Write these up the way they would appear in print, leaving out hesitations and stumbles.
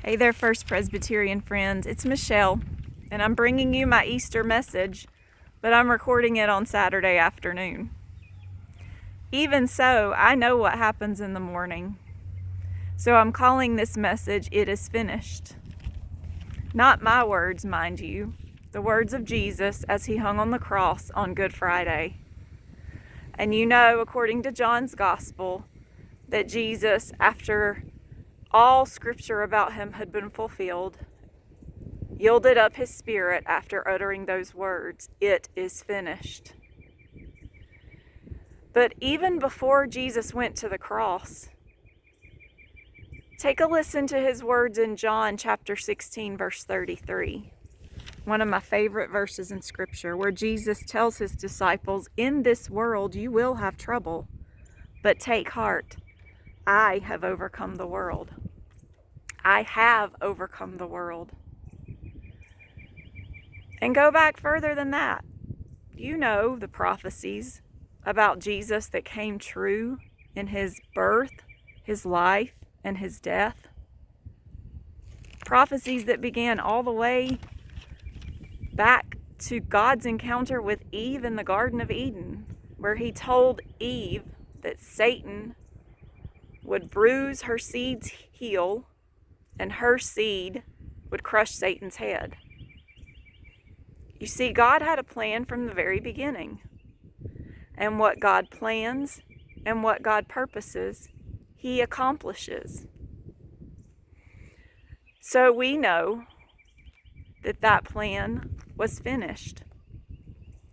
Hey there, First Presbyterian friends. It's Michelle, and I'm bringing you my Easter message, but I'm recording it on Saturday afternoon. Even so, I know what happens in the morning. So I'm calling this message, "It is finished." Not my words, mind you, the words of Jesus as he hung on the cross on Good Friday. And you know, according to John's Gospel, that Jesus, after all scripture about him had been fulfilled, yielded up his spirit after uttering those words, "It is finished." But even before Jesus went to the cross, take a listen to his words in John chapter 16, verse 33. One of my favorite verses in scripture, where Jesus tells his disciples, "In this world you will have trouble, but take heart. I have overcome the world." I have overcome the world. And go back further than that. You know the prophecies about Jesus that came true in his birth, his life, and his death. Prophecies that began all the way back to God's encounter with Eve in the Garden of Eden, where he told Eve that Satan would bruise her seed's heel and her seed would crush Satan's head. You see, God had a plan from the very beginning. And what God plans and what God purposes, he accomplishes. So we know that that plan was finished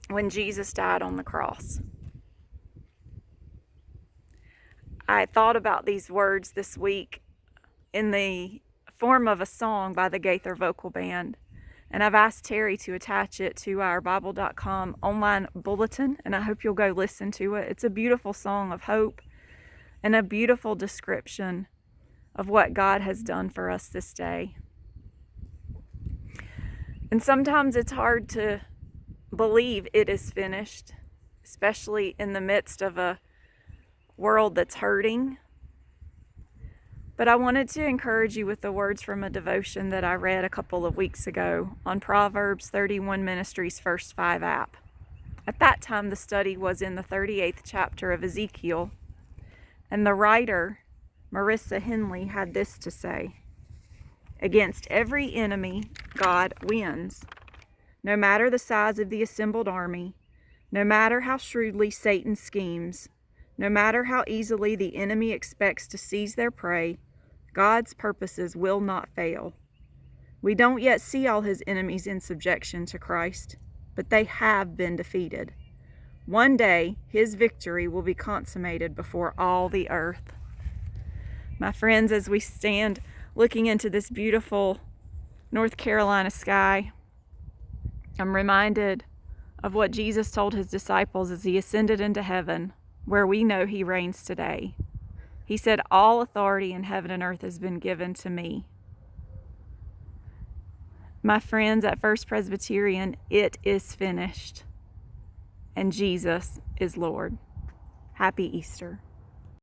when Jesus died on the cross. I thought about these words this week in the form of a song by the Gaither Vocal Band. And I've asked Terry to attach it to our Bible.com online bulletin, and I hope you'll go listen to it. It's a beautiful song of hope and a beautiful description of what God has done for us this day. And sometimes it's hard to believe it is finished, especially in the midst of a world that's hurting. But I wanted to encourage you with the words from a devotion that I read a couple of weeks ago on Proverbs 31 Ministries First 5 app. At that time, the study was in the 38th chapter of Ezekiel, and the writer, Marissa Henley, had this to say: "Against every enemy, God wins. No matter the size of the assembled army, no matter how shrewdly Satan schemes, no matter how easily the enemy expects to seize their prey, God's purposes will not fail. We don't yet see all his enemies in subjection to Christ, but they have been defeated. One day, his victory will be consummated before all the earth." My friends, as we stand looking into this beautiful North Carolina sky, I'm reminded of what Jesus told his disciples as he ascended into heaven, where we know he reigns today. He said, "All authority in heaven and earth has been given to me." My friends at First Presbyterian, it is finished, and Jesus is Lord. Happy Easter.